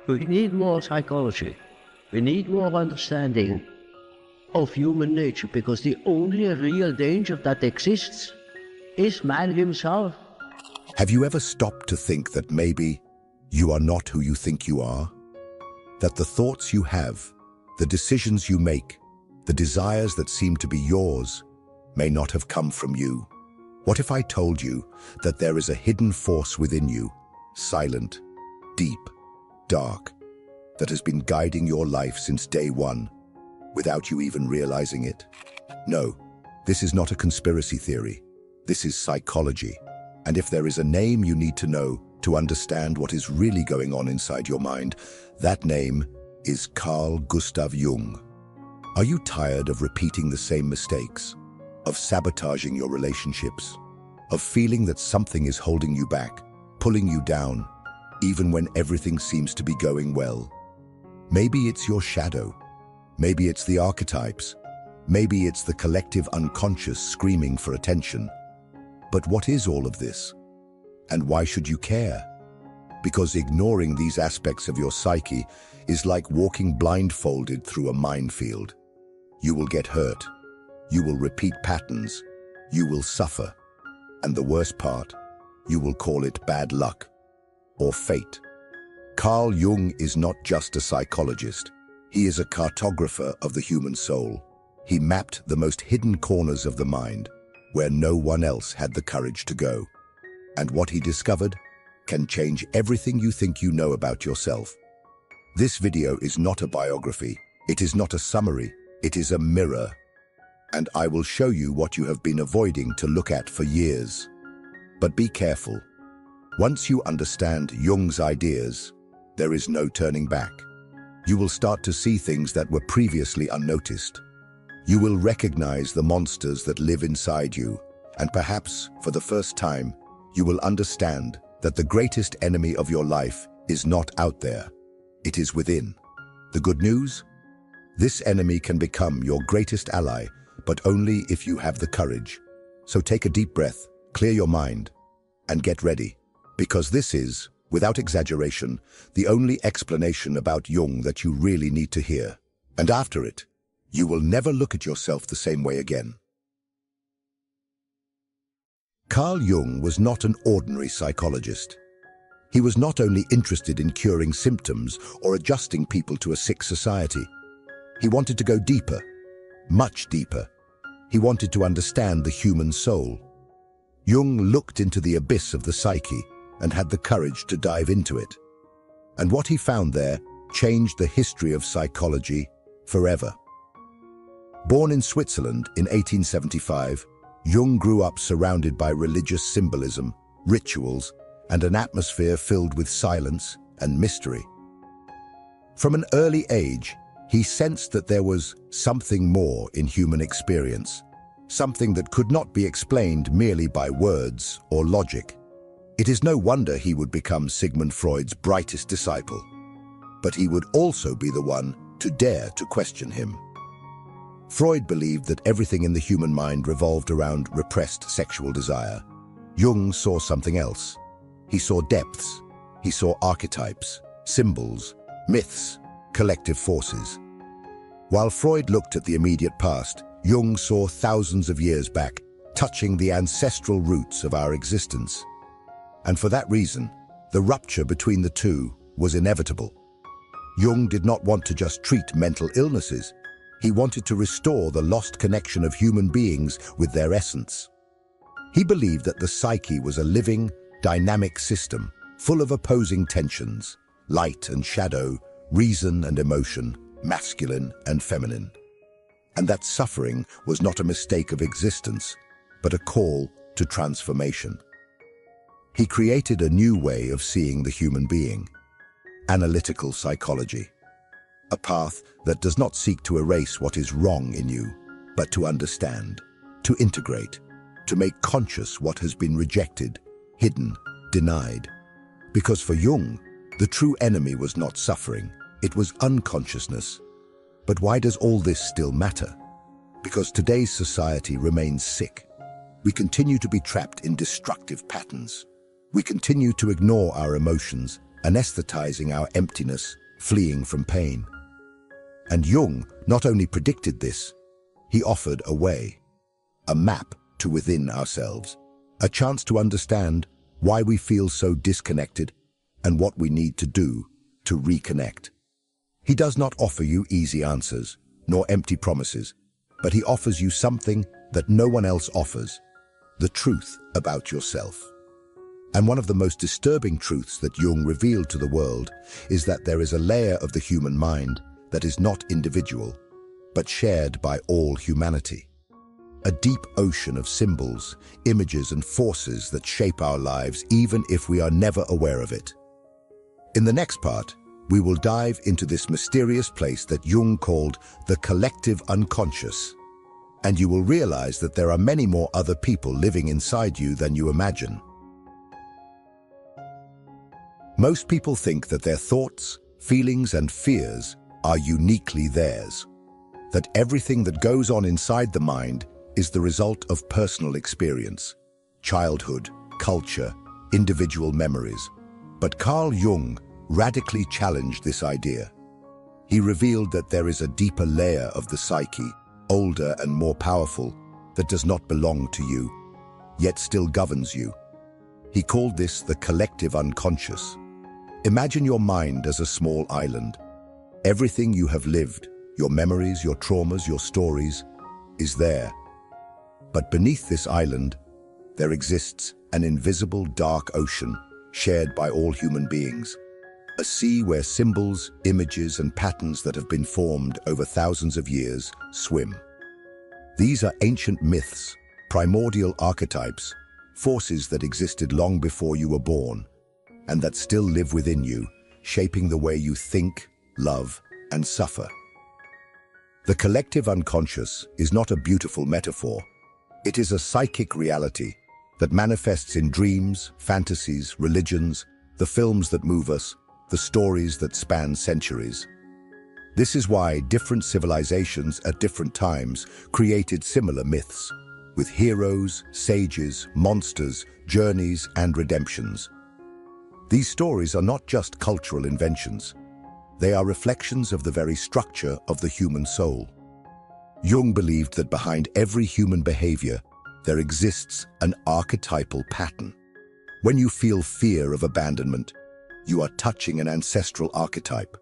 We need more psychology. We need more understanding of human nature, because the only real danger that exists is man himself. Have you ever stopped to think that maybe you are not who you think you are? That the thoughts you have, the decisions you make, the desires that seem to be yours may not have come from you? What if I told you that there is a hidden force within you, silent, deep, dark, that has been guiding your life since day one, without you even realizing it? No, this is not a conspiracy theory. This is psychology. And if there is a name you need to know to understand what is really going on inside your mind, that name is Carl Gustav Jung. Are you tired of repeating the same mistakes, of sabotaging your relationships, of feeling that something is holding you back, pulling you down, even when everything seems to be going well? Maybe it's your shadow. Maybe it's the archetypes. Maybe it's the collective unconscious screaming for attention. But what is all of this? And why should you care? Because ignoring these aspects of your psyche is like walking blindfolded through a minefield. You will get hurt. You will repeat patterns. You will suffer. And the worst part, you will call it bad luck or fate. Carl Jung is not just a psychologist. He is a cartographer of the human soul. He mapped the most hidden corners of the mind, where no one else had the courage to go. And what he discovered can change everything you think you know about yourself. This video is not a biography. It is not a summary. It is a mirror. And I will show you what you have been avoiding to look at for years. But be careful. Once you understand Jung's ideas, there is no turning back. You will start to see things that were previously unnoticed. You will recognize the monsters that live inside you, and perhaps, for the first time, you will understand that the greatest enemy of your life is not out there. It is within. The good news? This enemy can become your greatest ally, but only if you have the courage. So take a deep breath, clear your mind, and get ready. Because this is, without exaggeration, the only explanation about Jung that you really need to hear. And after it, you will never look at yourself the same way again. Carl Jung was not an ordinary psychologist. He was not only interested in curing symptoms or adjusting people to a sick society. He wanted to go deeper, much deeper. He wanted to understand the human soul. Jung looked into the abyss of the psyche and had the courage to dive into it. And what he found there changed the history of psychology forever. Born in Switzerland in 1875, Jung grew up surrounded by religious symbolism, rituals, and an atmosphere filled with silence and mystery. From an early age, he sensed that there was something more in human experience, something that could not be explained merely by words or logic. It is no wonder he would become Sigmund Freud's brightest disciple, but he would also be the one to dare to question him. Freud believed that everything in the human mind revolved around repressed sexual desire. Jung saw something else. He saw depths. He saw archetypes, symbols, myths, collective forces. While Freud looked at the immediate past, Jung saw thousands of years back, touching the ancestral roots of our existence. And for that reason, the rupture between the two was inevitable. Jung did not want to just treat mental illnesses. He wanted to restore the lost connection of human beings with their essence. He believed that the psyche was a living, dynamic system, full of opposing tensions, light and shadow, reason and emotion, masculine and feminine. And that suffering was not a mistake of existence, but a call to transformation. He created a new way of seeing the human being, analytical psychology. A path that does not seek to erase what is wrong in you, but to understand, to integrate, to make conscious what has been rejected, hidden, denied. Because for Jung, the true enemy was not suffering, it was unconsciousness. But why does all this still matter? Because today's society remains sick. We continue to be trapped in destructive patterns. We continue to ignore our emotions, anesthetizing our emptiness, fleeing from pain. And Jung not only predicted this, he offered a way, a map to within ourselves, a chance to understand why we feel so disconnected and what we need to do to reconnect. He does not offer you easy answers, nor empty promises, but he offers you something that no one else offers, the truth about yourself. And one of the most disturbing truths that Jung revealed to the world is that there is a layer of the human mind that is not individual, but shared by all humanity. A deep ocean of symbols, images, and forces that shape our lives even if we are never aware of it. In the next part, we will dive into this mysterious place that Jung called the collective unconscious, and you will realize that there are many more other people living inside you than you imagine. Most people think that their thoughts, feelings, and fears are uniquely theirs, that everything that goes on inside the mind is the result of personal experience, childhood, culture, individual memories. But Carl Jung radically challenged this idea. He revealed that there is a deeper layer of the psyche, older and more powerful, that does not belong to you, yet still governs you. He called this the collective unconscious. Imagine your mind as a small island. Everything you have lived, your memories, your traumas, your stories, is there. But beneath this island, there exists an invisible dark ocean shared by all human beings. A sea where symbols, images, and patterns that have been formed over thousands of years swim. These are ancient myths, primordial archetypes, forces that existed long before you were born, and that still live within you, shaping the way you think, love, and suffer. The collective unconscious is not a beautiful metaphor. It is a psychic reality that manifests in dreams, fantasies, religions, the films that move us, the stories that span centuries. This is why different civilizations at different times created similar myths, with heroes, sages, monsters, journeys, and redemptions. These stories are not just cultural inventions. They are reflections of the very structure of the human soul. Jung believed that behind every human behavior, there exists an archetypal pattern. When you feel fear of abandonment, you are touching an ancestral archetype.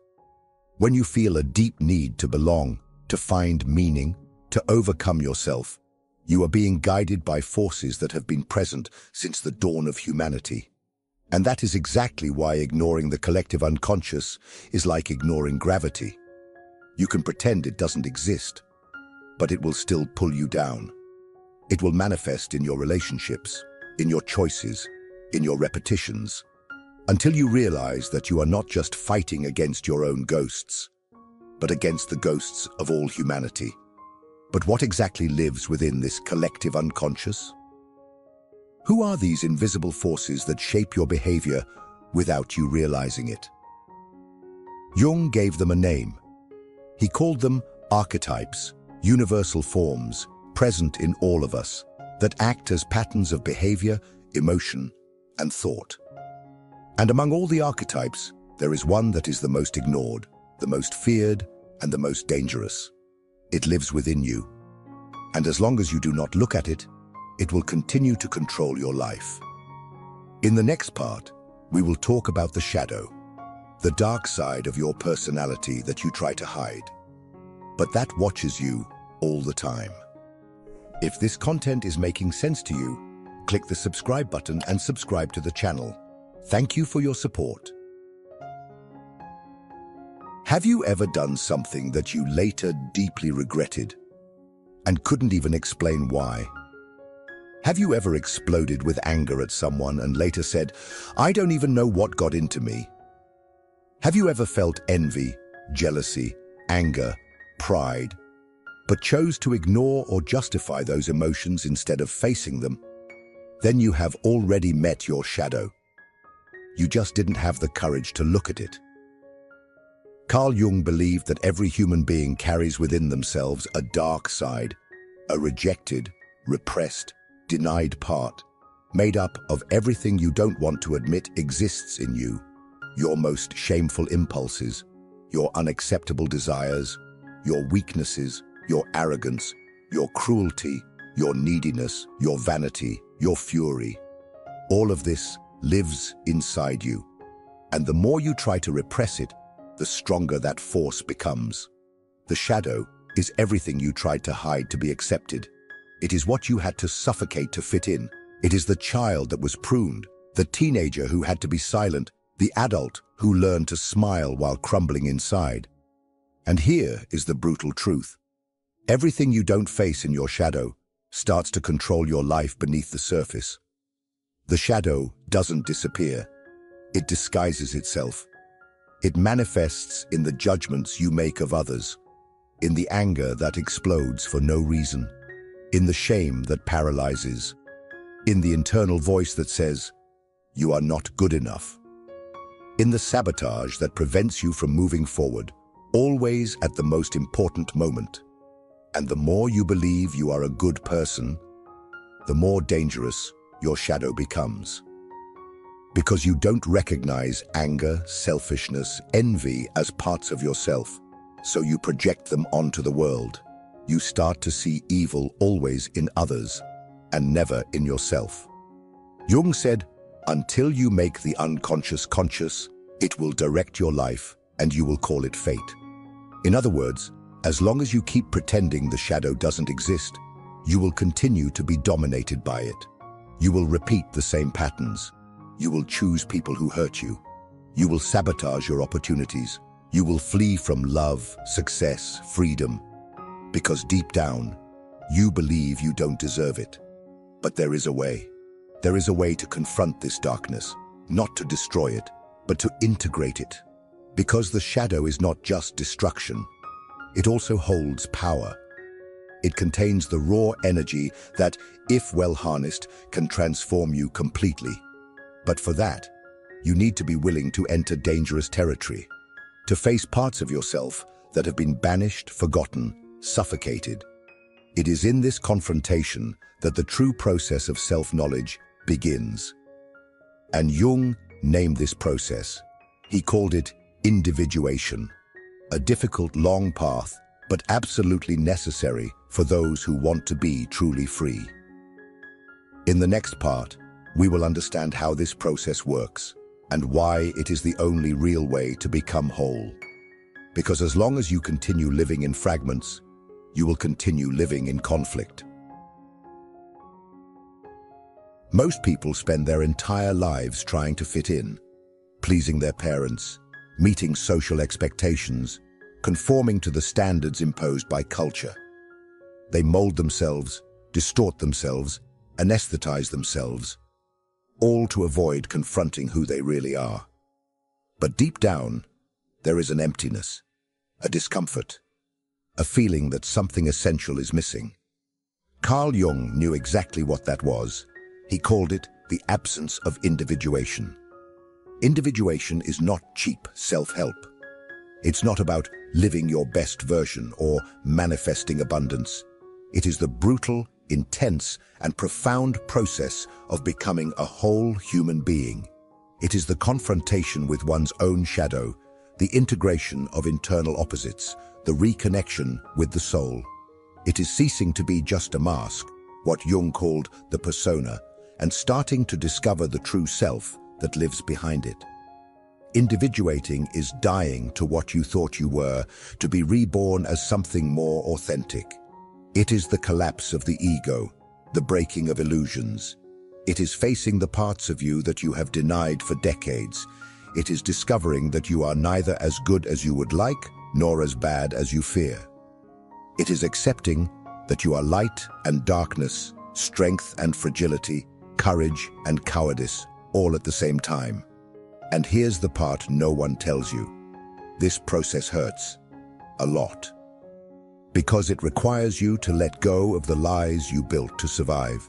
When you feel a deep need to belong, to find meaning, to overcome yourself, you are being guided by forces that have been present since the dawn of humanity. And that is exactly why ignoring the collective unconscious is like ignoring gravity. You can pretend it doesn't exist, but it will still pull you down. It will manifest in your relationships, in your choices, in your repetitions, until you realize that you are not just fighting against your own ghosts, but against the ghosts of all humanity. But what exactly lives within this collective unconscious? Who are these invisible forces that shape your behavior without you realizing it? Jung gave them a name. He called them archetypes, universal forms, present in all of us, that act as patterns of behavior, emotion, and thought. And among all the archetypes, there is one that is the most ignored, the most feared, and the most dangerous. It lives within you. And as long as you do not look at it, it will continue to control your life. In the next part, we will talk about the shadow, the dark side of your personality that you try to hide, but that watches you all the time. If this content is making sense to you, click the subscribe button and subscribe to the channel. Thank you for your support. Have you ever done something that you later deeply regretted and couldn't even explain why? Have you ever exploded with anger at someone and later said, "I don't even know what got into me"? Have you ever felt envy, jealousy, anger, pride, but chose to ignore or justify those emotions instead of facing them? Then you have already met your shadow. You just didn't have the courage to look at it. Carl Jung believed that every human being carries within themselves a dark side, a rejected, repressed, denied part, made up of everything you don't want to admit exists in you. your most shameful impulses, your unacceptable desires, your weaknesses, your arrogance, your cruelty, your neediness, your vanity, your fury. All of this lives inside you. And the more you try to repress it, the stronger that force becomes. The shadow is everything you tried to hide to be accepted. It is what you had to suffocate to fit in. It is the child that was pruned, the teenager who had to be silent, the adult who learned to smile while crumbling inside. And here is the brutal truth. Everything you don't face in your shadow starts to control your life beneath the surface. The shadow doesn't disappear. It disguises itself. It manifests in the judgments you make of others, in the anger that explodes for no reason, in the shame that paralyzes, in the internal voice that says, "You are not good enough," in the sabotage that prevents you from moving forward, always at the most important moment. And the more you believe you are a good person, the more dangerous your shadow becomes. Because you don't recognize anger, selfishness, envy as parts of yourself, so you project them onto the world. You start to see evil always in others and never in yourself. Jung said, "Until you make the unconscious conscious, it will direct your life and you will call it fate." In other words, as long as you keep pretending the shadow doesn't exist, you will continue to be dominated by it. You will repeat the same patterns. You will choose people who hurt you. You will sabotage your opportunities. You will flee from love, success, freedom. Because deep down, you believe you don't deserve it. But there is a way. There is a way to confront this darkness, not to destroy it, but to integrate it. Because the shadow is not just destruction, it also holds power. It contains the raw energy that, if well harnessed, can transform you completely. But for that, you need to be willing to enter dangerous territory, to face parts of yourself that have been banished, forgotten, suffocated. It is in this confrontation that the true process of self-knowledge begins. And Jung named this process. He called it individuation, a difficult, long path, but absolutely necessary for those who want to be truly free. In the next part, we will understand how this process works and why it is the only real way to become whole. Because as long as you continue living in fragments, you will continue living in conflict. Most people spend their entire lives trying to fit in, pleasing their parents, meeting social expectations, conforming to the standards imposed by culture. They mold themselves, distort themselves, anesthetize themselves, all to avoid confronting who they really are. But deep down, there is an emptiness, a discomfort, a feeling that something essential is missing. Carl Jung knew exactly what that was. He called it the absence of individuation. Individuation is not cheap self-help. It's not about living your best version or manifesting abundance. It is the brutal, intense, and profound process of becoming a whole human being. It is the confrontation with one's own shadow, the integration of internal opposites, the reconnection with the soul. It is ceasing to be just a mask, what Jung called the persona, and starting to discover the true self that lives behind it. Individuating is dying to what you thought you were, to be reborn as something more authentic. It is the collapse of the ego, the breaking of illusions. It is facing the parts of you that you have denied for decades. It is discovering that you are neither as good as you would like, nor as bad as you fear. It is accepting that you are light and darkness, strength and fragility, courage and cowardice, all at the same time. And here's the part no one tells you. This process hurts. A lot. Because it requires you to let go of the lies you built to survive.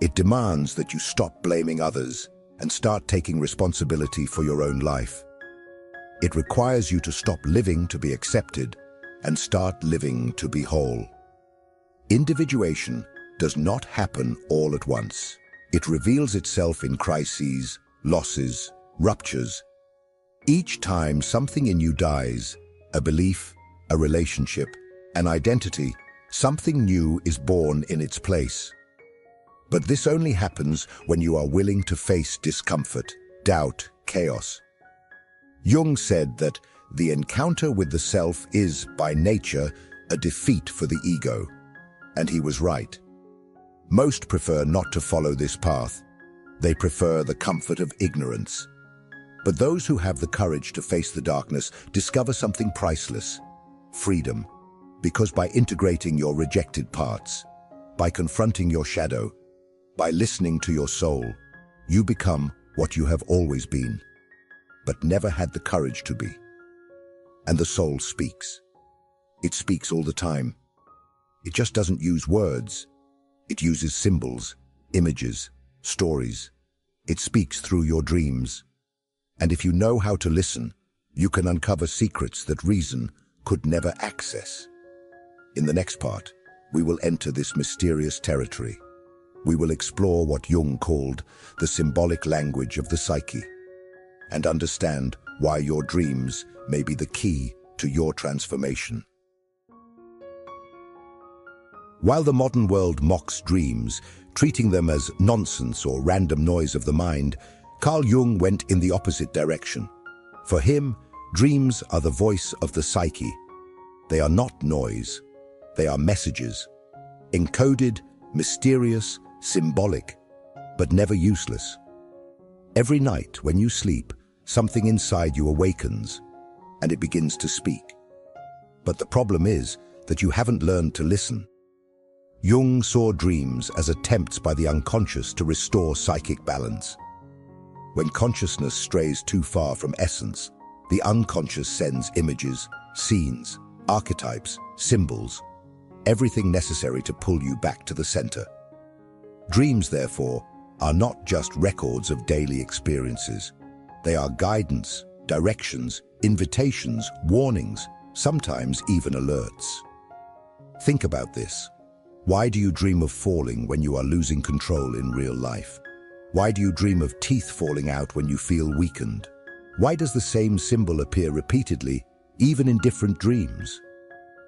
It demands that you stop blaming others and start taking responsibility for your own life. It requires you to stop living to be accepted and start living to be whole. Individuation does not happen all at once. It reveals itself in crises, losses, ruptures. Each time something in you dies, a belief, a relationship, an identity, something new is born in its place. But this only happens when you are willing to face discomfort, doubt, chaos. Jung said that the encounter with the self is, by nature, a defeat for the ego. And he was right. Most prefer not to follow this path. They prefer the comfort of ignorance. But those who have the courage to face the darkness discover something priceless: freedom. Because by integrating your rejected parts, by confronting your shadow, by listening to your soul, you become what you have always been, but never had the courage to be. And the soul speaks. It speaks all the time. It just doesn't use words. It uses symbols, images, stories. It speaks through your dreams. And if you know how to listen, you can uncover secrets that reason could never access. In the next part, we will enter this mysterious territory. We will explore what Jung called the symbolic language of the psyche, and understand why your dreams may be the key to your transformation. While the modern world mocks dreams, treating them as nonsense or random noise of the mind, Carl Jung went in the opposite direction. For him, dreams are the voice of the psyche. They are not noise. They are messages, encoded, mysterious, symbolic, but never useless. Every night when you sleep, something inside you awakens, and it begins to speak. But the problem is that you haven't learned to listen. Jung saw dreams as attempts by the unconscious to restore psychic balance. When consciousness strays too far from essence, the unconscious sends images, scenes, archetypes, symbols, everything necessary to pull you back to the center. Dreams, therefore, are not just records of daily experiences. They are guidance, directions, invitations, warnings, sometimes even alerts. Think about this. Why do you dream of falling when you are losing control in real life? Why do you dream of teeth falling out when you feel weakened? Why does the same symbol appear repeatedly, even in different dreams?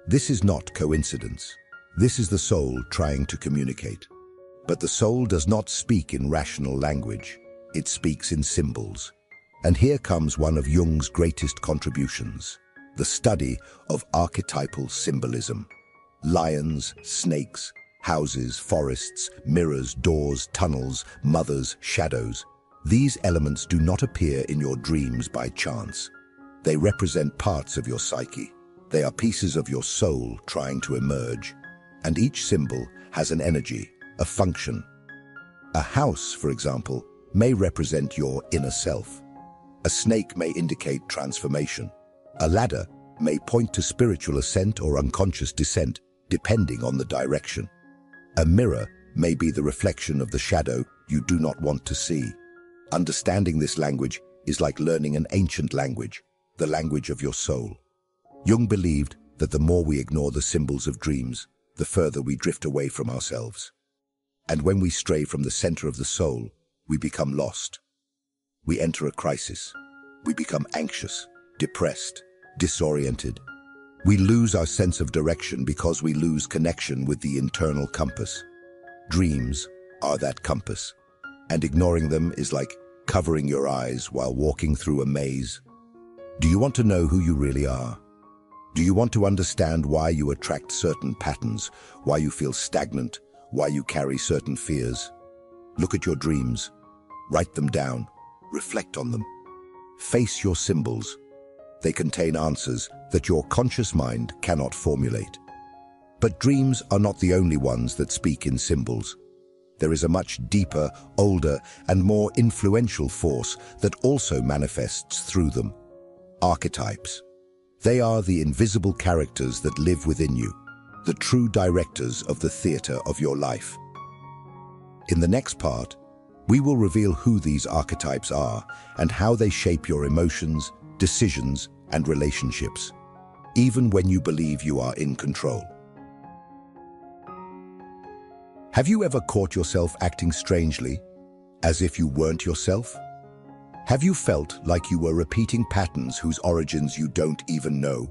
This is not coincidence. This is the soul trying to communicate. But the soul does not speak in rational language. It speaks in symbols. And here comes one of Jung's greatest contributions, the study of archetypal symbolism. Lions, snakes, houses, forests, mirrors, doors, tunnels, mothers, shadows. These elements do not appear in your dreams by chance. They represent parts of your psyche. They are pieces of your soul trying to emerge. And each symbol has an energy, a function. A house, for example, may represent your inner self. A snake may indicate transformation. A ladder may point to spiritual ascent or unconscious descent, depending on the direction. A mirror may be the reflection of the shadow you do not want to see. Understanding this language is like learning an ancient language, the language of your soul. Jung believed that the more we ignore the symbols of dreams, the further we drift away from ourselves. And when we stray from the center of the soul, we become lost. We enter a crisis. We become anxious, depressed, disoriented. We lose our sense of direction because we lose connection with the internal compass. Dreams are that compass, and ignoring them is like covering your eyes while walking through a maze. Do you want to know who you really are? Do you want to understand why you attract certain patterns, why you feel stagnant, why you carry certain fears? Look at your dreams. Write them down. Reflect on them. Face your symbols. They contain answers that your conscious mind cannot formulate. But dreams are not the only ones that speak in symbols. There is a much deeper, older, and more influential force that also manifests through them. Archetypes. They are the invisible characters that live within you, the true directors of the theater of your life. In the next part, we will reveal who these archetypes are and how they shape your emotions, decisions, and relationships, even when you believe you are in control. Have you ever caught yourself acting strangely, as if you weren't yourself? Have you felt like you were repeating patterns whose origins you don't even know?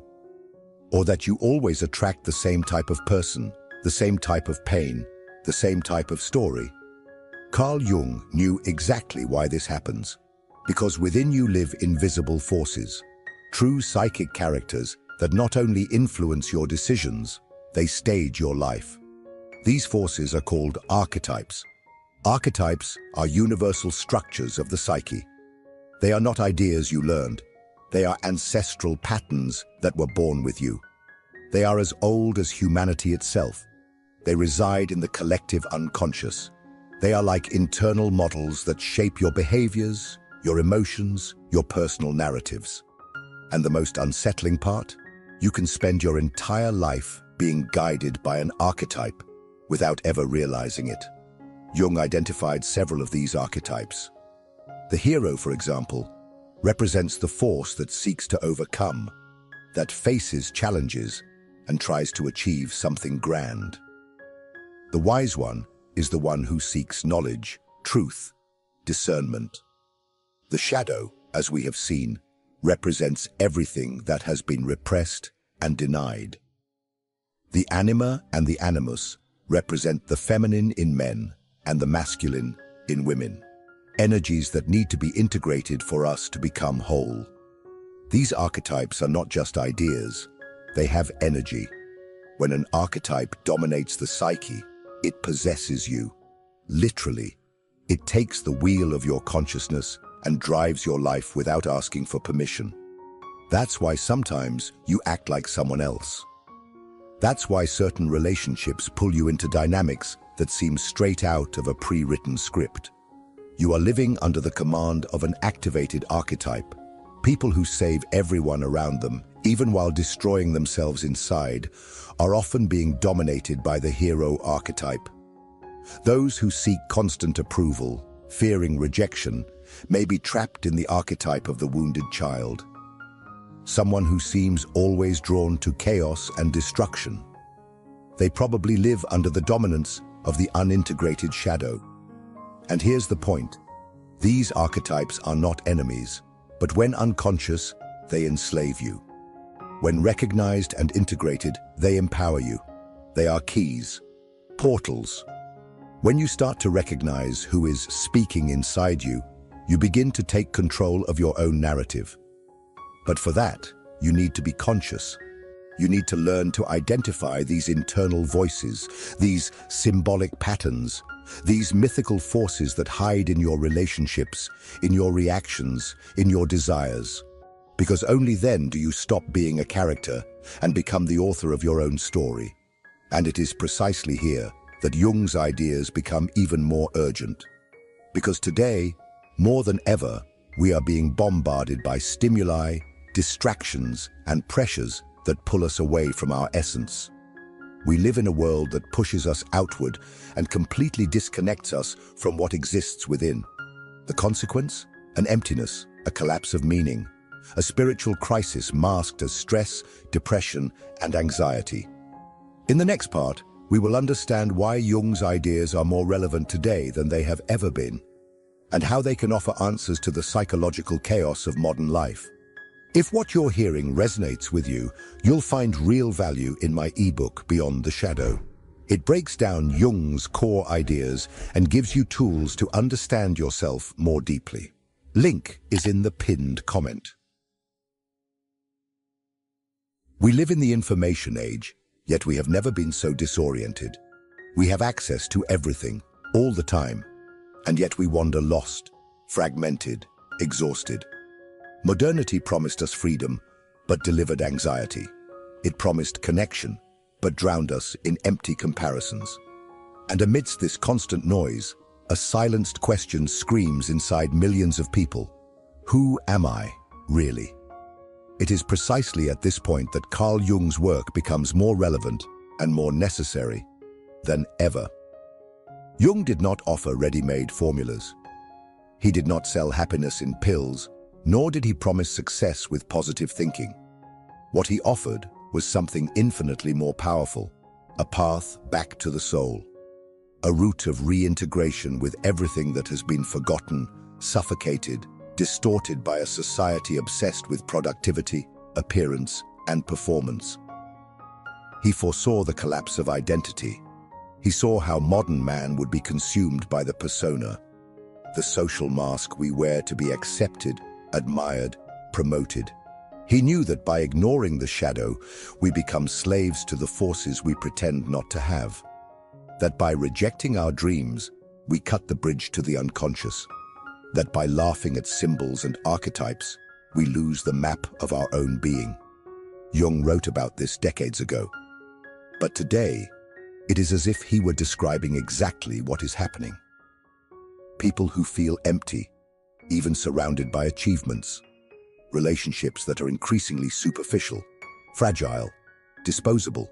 Or that you always attract the same type of person, the same type of pain, the same type of story? Carl Jung knew exactly why this happens. Because within you live invisible forces, true psychic characters that not only influence your decisions, they stage your life. These forces are called archetypes. Archetypes are universal structures of the psyche. They are not ideas you learned. They are ancestral patterns that were born with you. They are as old as humanity itself. They reside in the collective unconscious. They are like internal models that shape your behaviors, your emotions, your personal narratives. And the most unsettling part? You can spend your entire life being guided by an archetype without ever realizing it. Jung identified several of these archetypes. The hero, for example, represents the force that seeks to overcome, that faces challenges and tries to achieve something grand. The wise one is the one who seeks knowledge, truth, discernment. The shadow, as we have seen, represents everything that has been repressed and denied. The anima and the animus represent the feminine in men and the masculine in women, energies that need to be integrated for us to become whole. These archetypes are not just ideas, they have energy. When an archetype dominates the psyche, it possesses you. Literally, it takes the wheel of your consciousness and drives your life without asking for permission. That's why sometimes you act like someone else. That's why certain relationships pull you into dynamics that seem straight out of a pre-written script. You are living under the command of an activated archetype. People who save everyone around them, even while destroying themselves inside, are often being dominated by the hero archetype. Those who seek constant approval, fearing rejection, may be trapped in the archetype of the wounded child. Someone who seems always drawn to chaos and destruction. They probably live under the dominance of the unintegrated shadow. And here's the point. These archetypes are not enemies, but when unconscious, they enslave you. When recognized and integrated, they empower you. They are keys, portals. When you start to recognize who is speaking inside you, you begin to take control of your own narrative. But for that, you need to be conscious. You need to learn to identify these internal voices, these symbolic patterns, these mythical forces that hide in your relationships, in your reactions, in your desires. Because only then do you stop being a character and become the author of your own story. And it is precisely here that Jung's ideas become even more urgent. Because today, more than ever, we are being bombarded by stimuli, distractions, and pressures that pull us away from our essence. We live in a world that pushes us outward and completely disconnects us from what exists within. The consequence? An emptiness, a collapse of meaning, a spiritual crisis masked as stress, depression, and anxiety. In the next part, we will understand why Jung's ideas are more relevant today than they have ever been, and how they can offer answers to the psychological chaos of modern life. If what you're hearing resonates with you, you'll find real value in my ebook, Beyond the Shadow. It breaks down Jung's core ideas and gives you tools to understand yourself more deeply. Link is in the pinned comment. We live in the information age, yet we have never been so disoriented. We have access to everything, all the time, and yet we wander lost, fragmented, exhausted. Modernity promised us freedom, but delivered anxiety. It promised connection, but drowned us in empty comparisons. And amidst this constant noise, a silenced question screams inside millions of people. Who am I, really? It is precisely at this point that Carl Jung's work becomes more relevant and more necessary than ever. Jung did not offer ready-made formulas. He did not sell happiness in pills, nor did he promise success with positive thinking. What he offered was something infinitely more powerful, a path back to the soul, a route of reintegration with everything that has been forgotten, suffocated, distorted by a society obsessed with productivity, appearance, and performance. He foresaw the collapse of identity. He saw how modern man would be consumed by the persona, the social mask we wear to be accepted, admired, promoted. He knew that by ignoring the shadow, we become slaves to the forces we pretend not to have. That by rejecting our dreams, we cut the bridge to the unconscious. That by laughing at symbols and archetypes, we lose the map of our own being. Jung wrote about this decades ago. But today, it is as if he were describing exactly what is happening. People who feel empty, even surrounded by achievements. Relationships that are increasingly superficial, fragile, disposable.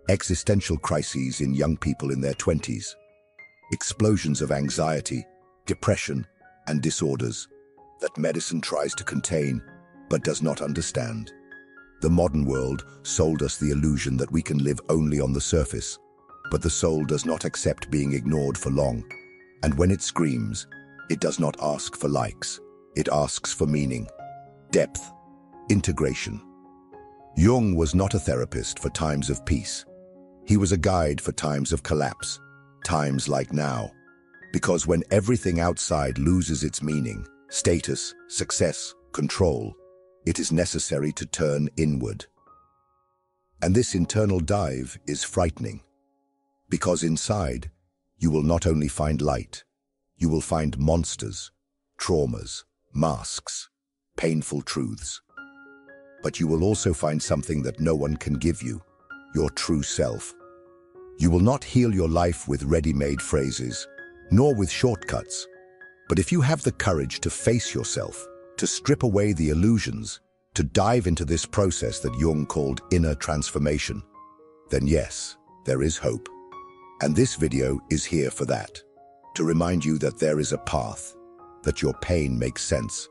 Existential crises in young people in their 20s. Explosions of anxiety, depression, and disorders that medicine tries to contain but does not understand. The modern world sold us the illusion that we can live only on the surface, but the soul does not accept being ignored for long. And when it screams, it does not ask for likes. It asks for meaning, depth, integration. Jung was not a therapist for times of peace. He was a guide for times of collapse, times like now. Because when everything outside loses its meaning, status, success, control, it is necessary to turn inward. And this internal dive is frightening. Because inside, you will not only find light, you will find monsters, traumas, masks, painful truths. But you will also find something that no one can give you, your true self. You will not heal your life with ready-made phrases, nor with shortcuts. But if you have the courage to face yourself, to strip away the illusions, to dive into this process that Jung called inner transformation, then yes, there is hope. And this video is here for that. To remind you that there is a path, that your pain makes sense,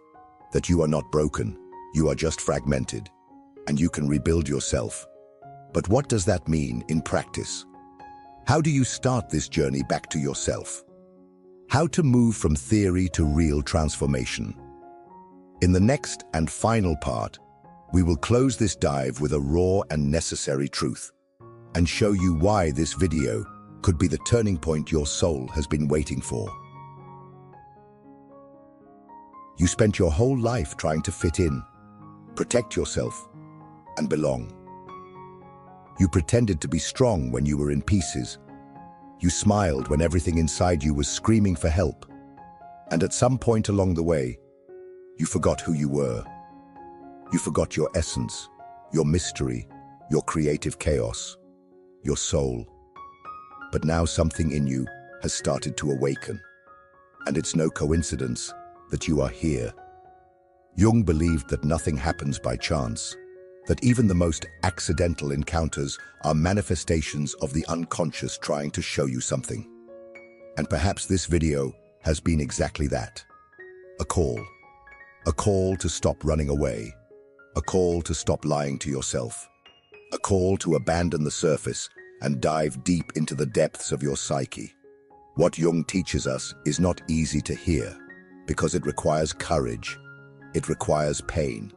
that you are not broken, you are just fragmented, and you can rebuild yourself. But what does that mean in practice? How do you start this journey back to yourself? How to move from theory to real transformation? In the next and final part, we will close this dive with a raw and necessary truth, and show you why this video could be the turning point your soul has been waiting for. You spent your whole life trying to fit in, protect yourself, and belong. You pretended to be strong when you were in pieces. You smiled when everything inside you was screaming for help. And at some point along the way, you forgot who you were. You forgot your essence, your mystery, your creative chaos, your soul. But now something in you has started to awaken. And it's no coincidence that you are here. Jung believed that nothing happens by chance, that even the most accidental encounters are manifestations of the unconscious trying to show you something. And perhaps this video has been exactly that. A call. A call to stop running away. A call to stop lying to yourself. A call to abandon the surface and dive deep into the depths of your psyche. What Jung teaches us is not easy to hear, because it requires courage, it requires pain,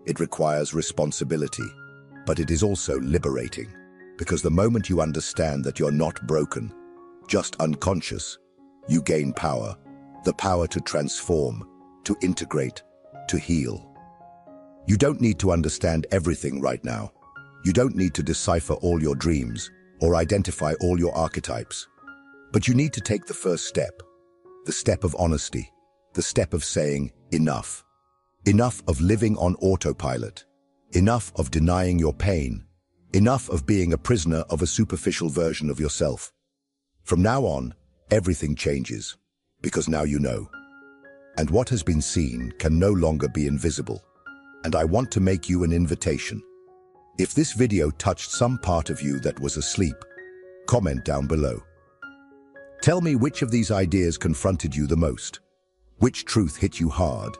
it requires responsibility, but it is also liberating, because the moment you understand that you're not broken, just unconscious, you gain power, the power to transform, to integrate, to heal. You don't need to understand everything right now. You don't need to decipher all your dreams or identify all your archetypes. But you need to take the first step, the step of honesty, the step of saying enough. Enough of living on autopilot, enough of denying your pain, enough of being a prisoner of a superficial version of yourself. From now on, everything changes, because now you know. And what has been seen can no longer be invisible. And I want to make you an invitation. If this video touched some part of you that was asleep, comment down below. Tell me which of these ideas confronted you the most, which truth hit you hard,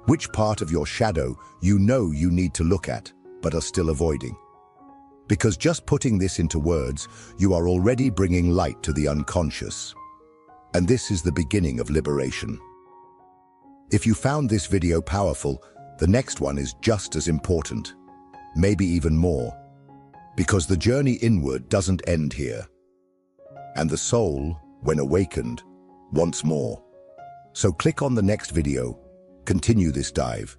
which part of your shadow you know you need to look at, but are still avoiding. Because just putting this into words, you are already bringing light to the unconscious. And this is the beginning of liberation. If you found this video powerful, the next one is just as important, maybe even more, because the journey inward doesn't end here. And the soul, when awakened, wants more. So click on the next video, continue this dive,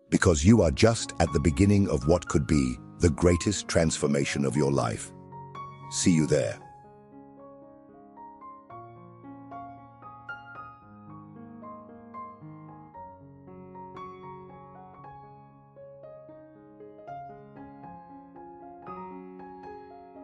because you are just at the beginning of what could be the greatest transformation of your life. See you there.